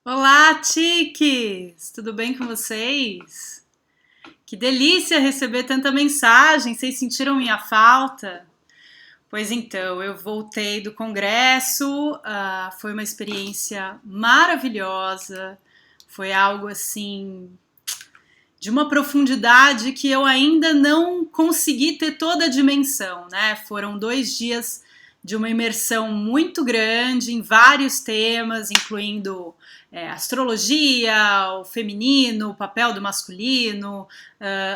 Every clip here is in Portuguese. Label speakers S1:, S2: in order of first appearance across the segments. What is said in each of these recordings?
S1: Olá, Tiques! Tudo bem com vocês? Que delícia receber tanta mensagem, vocês sentiram minha falta? Pois então, eu voltei do congresso, foi uma experiência maravilhosa, foi algo assim de uma profundidade que eu ainda não consegui ter toda a dimensão, né? Foram 2 dias de uma imersão muito grande em vários temas, incluindo astrologia, o feminino, o papel do masculino,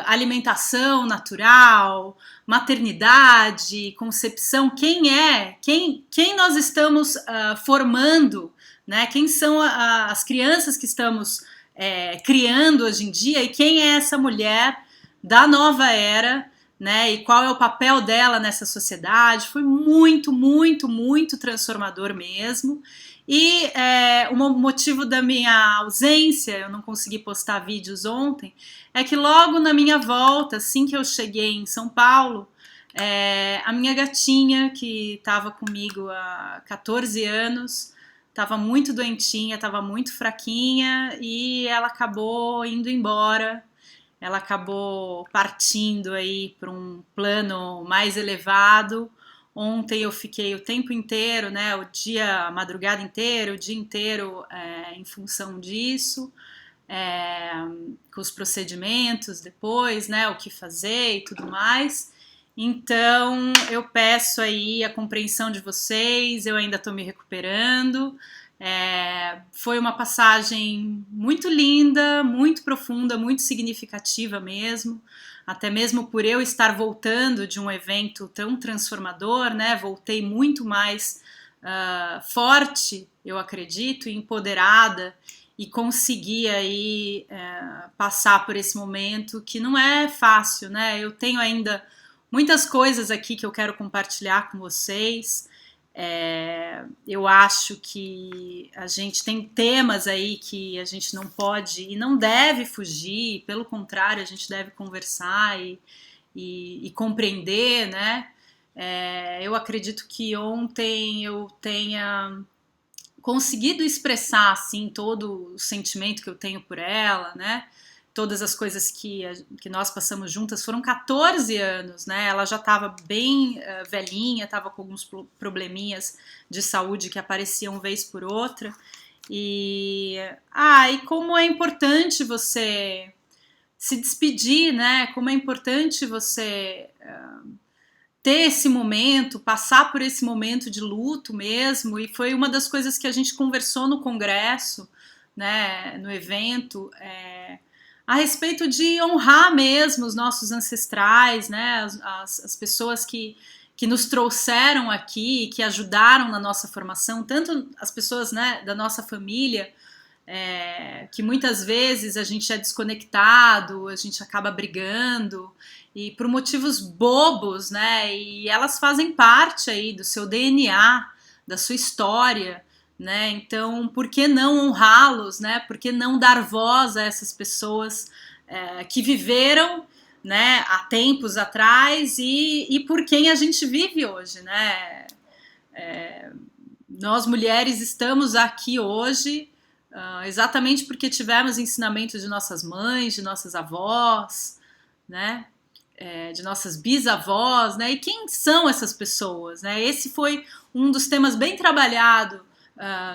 S1: alimentação natural, maternidade, concepção, quem nós estamos formando, né? Quem são as crianças que estamos criando hoje em dia e quem é essa mulher da nova era, né? E qual é o papel dela nessa sociedade. Foi muito, muito, muito transformador mesmo. E o motivo da minha ausência, eu não consegui postar vídeos ontem, é que logo na minha volta, assim que eu cheguei em São Paulo, a minha gatinha, que estava comigo há 14 anos, estava muito doentinha, estava muito fraquinha e ela acabou indo embora. Ela acabou partindo aí para um plano mais elevado. Ontem eu fiquei o tempo inteiro, né, o dia, a madrugada inteira, o dia inteiro em função disso, é, com os procedimentos depois, né, o que fazer e tudo mais. Então eu peço aí a compreensão de vocês, eu ainda estou me recuperando. Foi uma passagem muito linda, muito profunda, muito significativa mesmo. Até mesmo por eu estar voltando de um evento tão transformador, né? Voltei muito mais forte, eu acredito, empoderada e consegui aí passar por esse momento que não é fácil, né? Eu tenho ainda muitas coisas aqui que eu quero compartilhar com vocês. Eu acho que a gente tem temas aí que a gente não pode e não deve fugir, pelo contrário, a gente deve conversar e compreender, né? Eu acredito que ontem eu tenha conseguido expressar assim todo o sentimento que eu tenho por ela, né? Todas as coisas que nós passamos juntas foram 14 anos, né? Ela já estava bem velhinha, estava com alguns probleminhas de saúde que apareciam vez por outra. E como é importante você se despedir, né? Como é importante você ter esse momento, passar por esse momento de luto mesmo, e foi uma das coisas que a gente conversou no congresso, né, no evento, a respeito de honrar mesmo os nossos ancestrais, né, as pessoas que nos trouxeram aqui, que ajudaram na nossa formação, tanto as pessoas, né, da nossa família, que muitas vezes a gente é desconectado, a gente acaba brigando e por motivos bobos, né? E elas fazem parte aí do seu DNA, da sua história, né? Então, por que não honrá-los, né? Por que não dar voz a essas pessoas que viveram, né? Há tempos atrás e por quem a gente vive hoje, né? Nós mulheres estamos aqui hoje exatamente porque tivemos ensinamentos de nossas mães, de nossas avós, né? De nossas bisavós, né? E quem são essas pessoas, né? Esse foi um dos temas bem trabalhado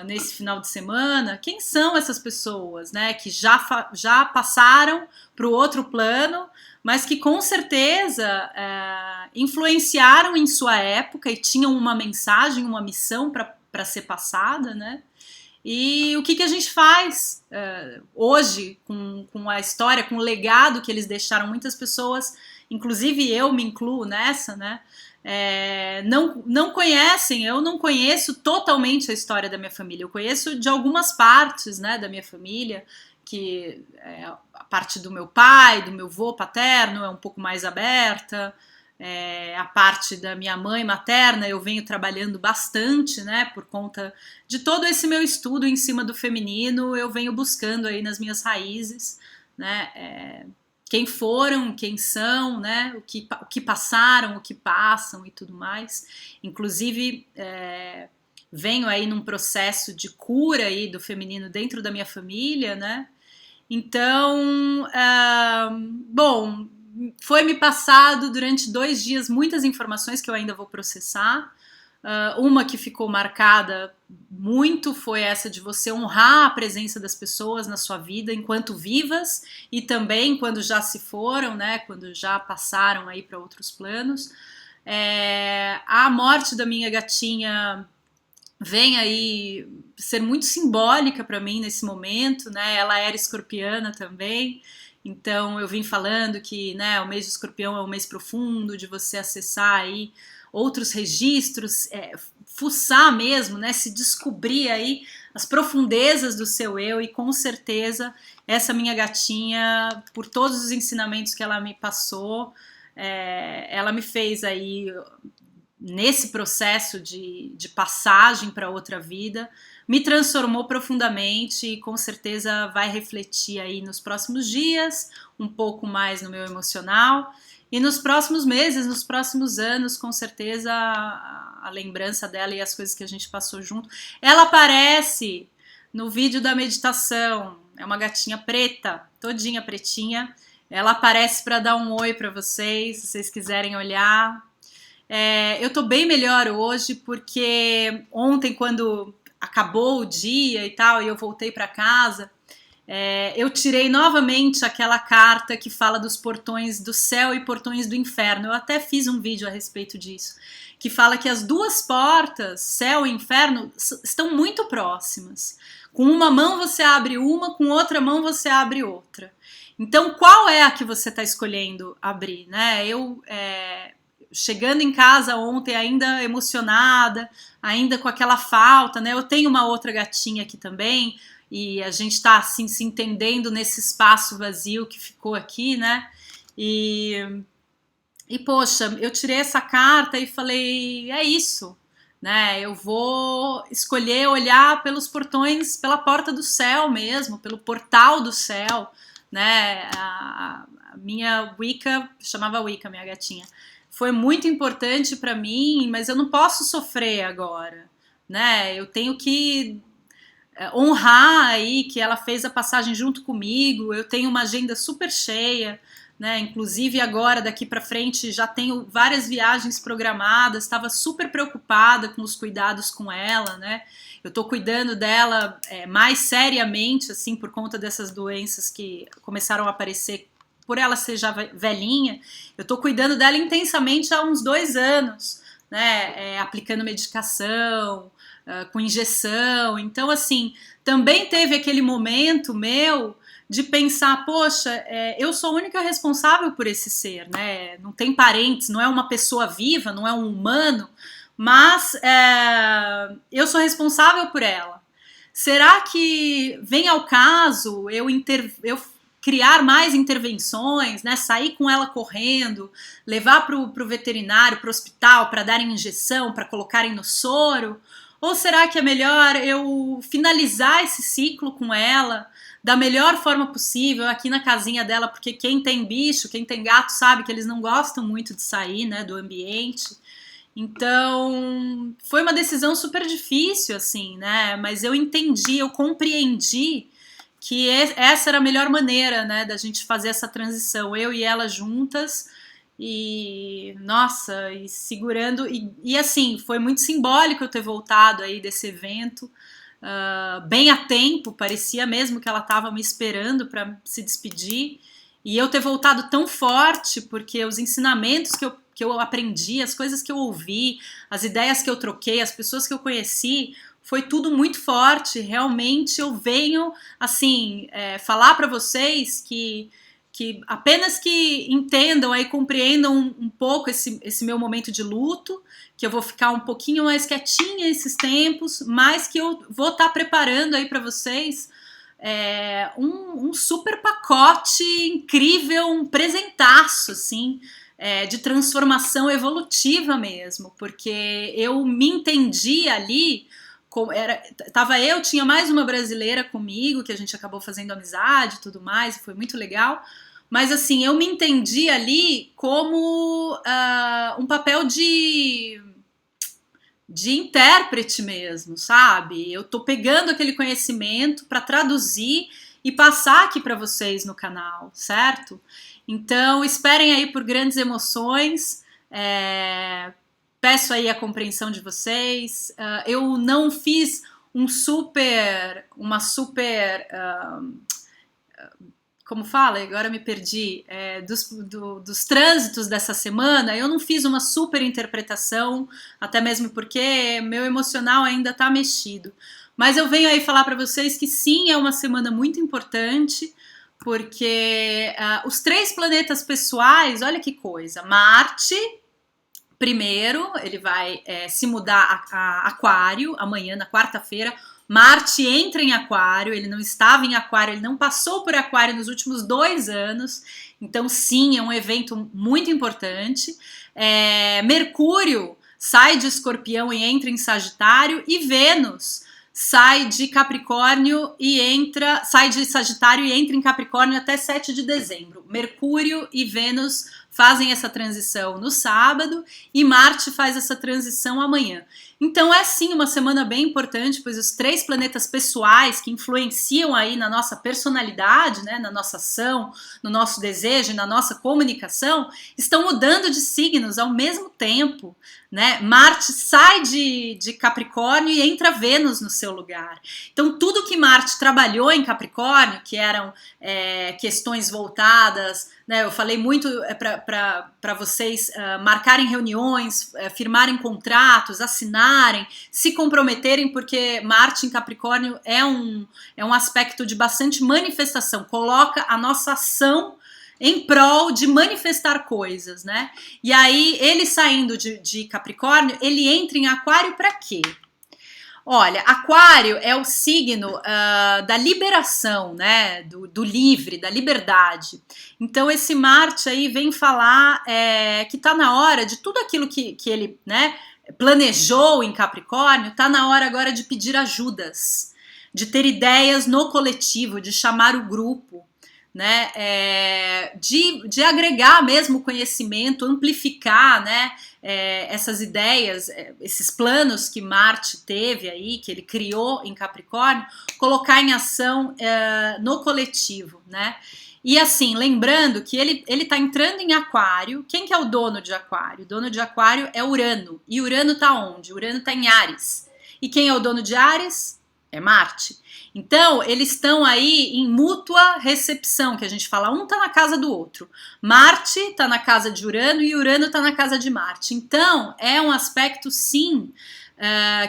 S1: nesse final de semana. Quem são essas pessoas, né? Que já passaram para o outro plano, mas que com certeza influenciaram em sua época e tinham uma mensagem, uma missão para ser passada, né? E o que a gente faz hoje com a história, com o legado que eles deixaram? Muitas pessoas, inclusive eu me incluo nessa, né? Não conhecem, eu não conheço totalmente a história da minha família. Eu conheço de algumas partes, né, da minha família, que a parte do meu pai, do meu avô paterno é um pouco mais aberta. A parte da minha mãe materna eu venho trabalhando bastante, né, por conta de todo esse meu estudo em cima do feminino, eu venho buscando aí nas minhas raízes, né, quem foram, quem são, né, o que passaram, o que passam e tudo mais. Inclusive, venho aí num processo de cura aí do feminino dentro da minha família, né? Então, bom, foi me passado durante 2 dias muitas informações que eu ainda vou processar. Uma que ficou marcada muito foi essa de você honrar a presença das pessoas na sua vida enquanto vivas e também quando já se foram, né? Quando já passaram aí para outros planos. A morte da minha gatinha vem aí ser muito simbólica para mim nesse momento, né? Ela era escorpiana também, então eu vim falando que, né, o mês de escorpião é um mês profundo, de você acessar aí outros registros, fuçar mesmo, né? Se descobrir aí as profundezas do seu eu, e com certeza essa minha gatinha, por todos os ensinamentos que ela me passou, ela me fez aí nesse processo de passagem para outra vida, me transformou profundamente e com certeza vai refletir aí nos próximos dias, um pouco mais no meu emocional, e nos próximos meses, nos próximos anos, com certeza a lembrança dela e as coisas que a gente passou junto. Ela aparece no vídeo da meditação, é uma gatinha preta, todinha pretinha, ela aparece para dar um oi para vocês, se vocês quiserem olhar. Eu tô bem melhor hoje porque ontem, quando acabou o dia e tal, e eu voltei para casa, eu tirei novamente aquela carta que fala dos portões do céu e portões do inferno. Eu até fiz um vídeo a respeito disso, que fala que as duas portas, céu e inferno, estão muito próximas. Com uma mão você abre uma, com outra mão você abre outra. Então, qual é a que você está escolhendo abrir, né? Chegando em casa ontem ainda emocionada, ainda com aquela falta, né? Eu tenho uma outra gatinha aqui também, e a gente tá assim se entendendo nesse espaço vazio que ficou aqui, né? E poxa, eu tirei essa carta e falei, é isso, né? Eu vou escolher olhar pelos portões, pela porta do céu mesmo, pelo portal do céu, né? A minha Wicca, chamava Wicca, minha gatinha, foi muito importante para mim, mas eu não posso sofrer agora, né? Eu tenho que honrar aí que ela fez a passagem junto comigo. Eu tenho uma agenda super cheia, né? Inclusive agora daqui para frente já tenho várias viagens programadas. Estava super preocupada com os cuidados com ela, né? Eu tô cuidando dela mais seriamente, assim, por conta dessas doenças que começaram a aparecer por ela ser já velhinha. Eu tô cuidando dela intensamente há uns 2 anos, né? Aplicando medicação, com injeção. Então, assim, também teve aquele momento meu de pensar, poxa, eu sou a única responsável por esse ser, né? Não tem parentes, não é uma pessoa viva, não é um humano, mas eu sou responsável por ela. Será que vem ao caso eu criar mais intervenções, né? Sair com ela correndo, levar para o veterinário, para o hospital, para darem injeção, para colocarem no soro? Ou será que é melhor eu finalizar esse ciclo com ela da melhor forma possível aqui na casinha dela? Porque quem tem bicho, quem tem gato sabe que eles não gostam muito de sair, né, do ambiente. Então, foi uma decisão super difícil, assim, né? Mas eu entendi, eu compreendi que essa era a melhor maneira, né, da gente fazer essa transição, eu e ela juntas, e nossa, e segurando, e assim, foi muito simbólico eu ter voltado aí desse evento, bem a tempo, parecia mesmo que ela estava me esperando para se despedir, e eu ter voltado tão forte, porque os ensinamentos que eu aprendi, as coisas que eu ouvi, as ideias que eu troquei, as pessoas que eu conheci, foi tudo muito forte. Realmente eu venho, assim, falar para vocês que apenas que entendam e compreendam um pouco esse meu momento de luto, que eu vou ficar um pouquinho mais quietinha esses tempos, mas que eu vou estar preparando aí para vocês um super pacote incrível, um presentaço, assim, de transformação evolutiva mesmo, porque eu me entendi ali. Tinha mais uma brasileira comigo, que a gente acabou fazendo amizade e tudo mais, e foi muito legal, mas assim, eu me entendi ali como um papel de intérprete mesmo, sabe? Eu tô pegando aquele conhecimento para traduzir e passar aqui para vocês no canal, certo? Então, esperem aí por grandes emoções, peço aí a compreensão de vocês. Eu não fiz como fala? Agora me perdi. Dos trânsitos dessa semana, eu não fiz uma super interpretação, até mesmo porque meu emocional ainda tá mexido. Mas eu venho aí falar para vocês que sim, é uma semana muito importante, porque os 3 planetas pessoais, olha que coisa. Marte, primeiro, ele vai se mudar a Aquário, amanhã, na quarta-feira. Marte entra em Aquário, ele não estava em Aquário, ele não passou por Aquário nos últimos 2 anos, então sim, é um evento muito importante. Mercúrio sai de Escorpião e entra em Sagitário, e Vênus sai de Sagitário e entra em Capricórnio até 7 de dezembro. Mercúrio e Vênus fazem essa transição no sábado e Marte faz essa transição amanhã. Então é sim uma semana bem importante, pois os 3 planetas pessoais que influenciam aí na nossa personalidade, né, na nossa ação, no nosso desejo, na nossa comunicação, estão mudando de signos ao mesmo tempo, né? Marte sai de Capricórnio e entra Vênus no seu lugar. Então tudo que Marte trabalhou em Capricórnio, que eram questões voltadas, né, eu falei muito para vocês marcarem reuniões, firmarem contratos, assinarem, se comprometerem, porque Marte em Capricórnio é um aspecto de bastante manifestação, coloca a nossa ação em prol de manifestar coisas, né? E aí, ele saindo de Capricórnio, ele entra em Aquário para quê? Olha, Aquário é o signo da liberação, né? Do livre, da liberdade. Então, esse Marte aí vem falar que tá na hora de tudo aquilo que ele, né, planejou em Capricórnio, tá na hora agora de pedir ajudas, de ter ideias no coletivo, de chamar o grupo, né, de agregar mesmo conhecimento, amplificar, né, essas ideias, esses planos que Marte teve aí, que ele criou em Capricórnio, colocar em ação no coletivo, né. E assim, lembrando que ele tá entrando em Aquário. Quem que é o dono de Aquário? O dono de Aquário é Urano. E Urano tá onde? Urano tá em Áries. E quem é o dono de Áries? É Marte. Então, eles estão aí em mútua recepção, que a gente fala, um tá na casa do outro. Marte tá na casa de Urano e Urano tá na casa de Marte. Então, é um aspecto, sim,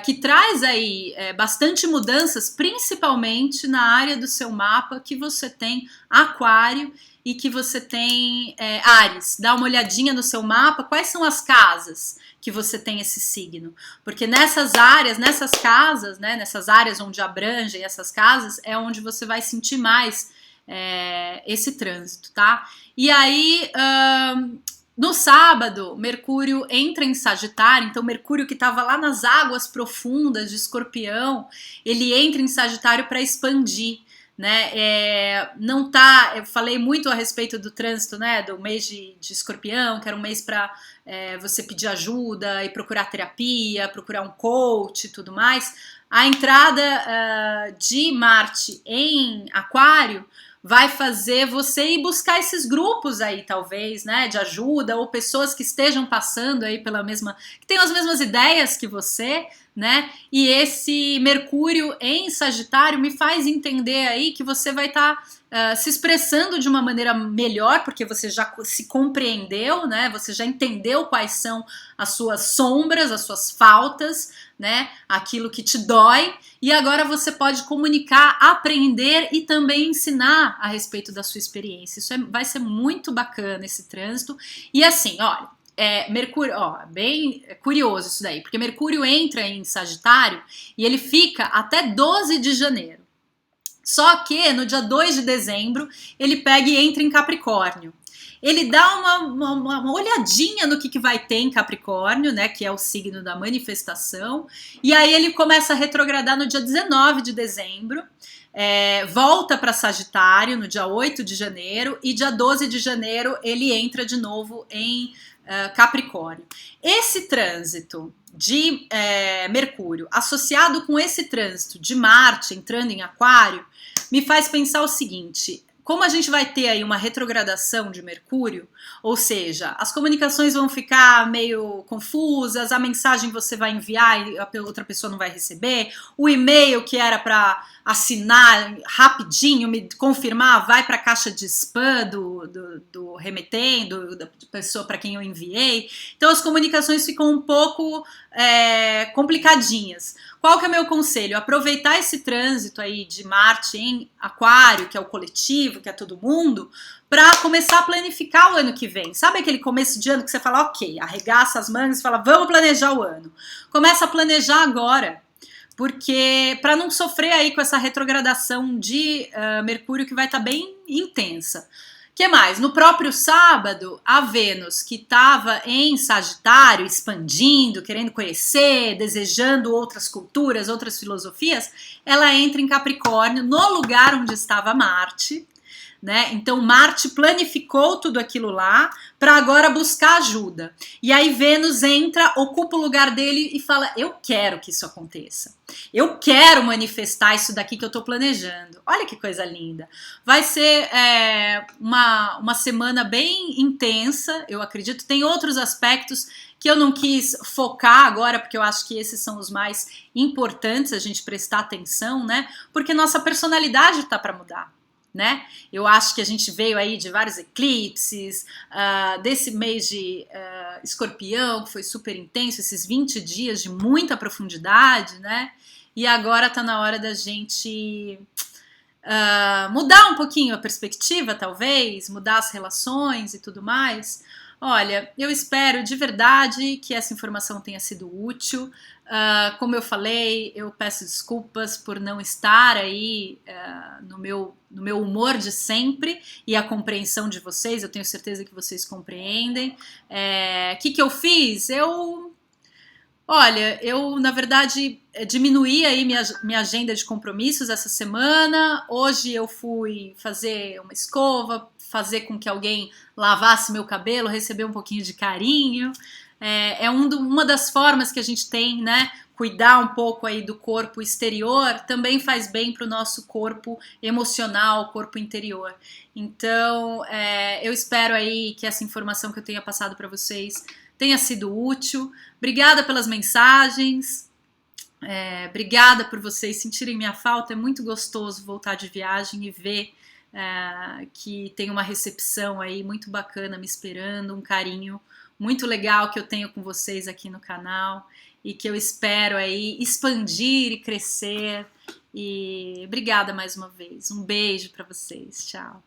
S1: que traz aí bastante mudanças, principalmente na área do seu mapa, que você tem Aquário e que você tem Áries. Dá uma olhadinha no seu mapa, quais são as casas que você tem esse signo, porque nessas áreas, nessas casas, né, nessas áreas onde abrangem essas casas, é onde você vai sentir mais esse trânsito, tá? E aí, no sábado, Mercúrio entra em Sagitário, então Mercúrio que estava lá nas águas profundas de Escorpião, ele entra em Sagitário para expandir, né? Não tá, eu falei muito a respeito do trânsito, né, do mês de Escorpião, que era um mês para você pedir ajuda e procurar terapia, procurar um coach e tudo mais. A entrada de Marte em Aquário vai fazer você ir buscar esses grupos aí, talvez, né, de ajuda, ou pessoas que estejam passando aí que tenham as mesmas ideias que você, né, e esse Mercúrio em Sagitário me faz entender aí que você vai estar se expressando de uma maneira melhor, porque você já se compreendeu, né, você já entendeu quais são as suas sombras, as suas faltas, né, aquilo que te dói, e agora você pode comunicar, aprender e também ensinar a respeito da sua experiência. Isso vai ser muito bacana, esse trânsito. E assim, olha, Mercúrio, bem curioso isso daí, porque Mercúrio entra em Sagitário e ele fica até 12 de janeiro. Só que no dia 2 de dezembro ele pega e entra em Capricórnio. Ele dá uma olhadinha no que vai ter em Capricórnio, né, que é o signo da manifestação, e aí ele começa a retrogradar no dia 19 de dezembro, volta para Sagitário no dia 8 de janeiro, e dia 12 de janeiro ele entra de novo em Capricórnio. Esse trânsito de Mercúrio, associado com esse trânsito de Marte entrando em Aquário, me faz pensar o seguinte: como a gente vai ter aí uma retrogradação de Mercúrio, ou seja, as comunicações vão ficar meio confusas, a mensagem você vai enviar e a outra pessoa não vai receber, o e-mail que era para assinar rapidinho, me confirmar, vai para a caixa de spam do remetendo, da pessoa para quem eu enviei. Então as comunicações ficam um pouco complicadinhas. Qual que é o meu conselho? Aproveitar esse trânsito aí de Marte em Aquário, que é o coletivo, que é todo mundo, para começar a planificar o ano que vem. Sabe aquele começo de ano que você fala, ok, arregaça as mangas e fala, vamos planejar o ano. Começa a planejar agora, porque para não sofrer aí com essa retrogradação de Mercúrio que vai estar bem intensa. Que mais? No próprio sábado, a Vênus, que estava em Sagitário, expandindo, querendo conhecer, desejando outras culturas, outras filosofias, ela entra em Capricórnio, no lugar onde estava Marte, né? Então Marte planificou tudo aquilo lá para agora buscar ajuda. E aí Vênus entra, ocupa o lugar dele e fala: eu quero que isso aconteça. Eu quero manifestar isso daqui que eu estou planejando. Olha que coisa linda. Vai ser uma semana bem intensa, eu acredito. Tem outros aspectos que eu não quis focar agora, porque eu acho que esses são os mais importantes a gente prestar atenção, né? Porque nossa personalidade está para mudar. Né? Eu acho que a gente veio aí de vários eclipses, desse mês de Escorpião, que foi super intenso, esses 20 dias de muita profundidade, né? E agora tá na hora da gente mudar um pouquinho a perspectiva, talvez, mudar as relações e tudo mais. Olha, eu espero de verdade que essa informação tenha sido útil. Como eu falei, eu peço desculpas por não estar aí no meu humor de sempre e a compreensão de vocês. Eu tenho certeza que vocês compreendem. O que eu fiz? Olha, eu na verdade diminuí aí minha agenda de compromissos essa semana. Hoje eu fui fazer uma escova, fazer com que alguém lavasse meu cabelo, receber um pouquinho de carinho. Uma das formas que a gente tem, né? Cuidar um pouco aí do corpo exterior também faz bem para o nosso corpo emocional, corpo interior. Então, eu espero aí que essa informação que eu tenha passado para vocês tenha sido útil. Obrigada pelas mensagens. Obrigada por vocês sentirem minha falta. É muito gostoso voltar de viagem e ver que tem uma recepção aí muito bacana me esperando, um carinho muito legal que eu tenho com vocês aqui no canal e que eu espero aí expandir e crescer. E obrigada mais uma vez. Um beijo para vocês. Tchau.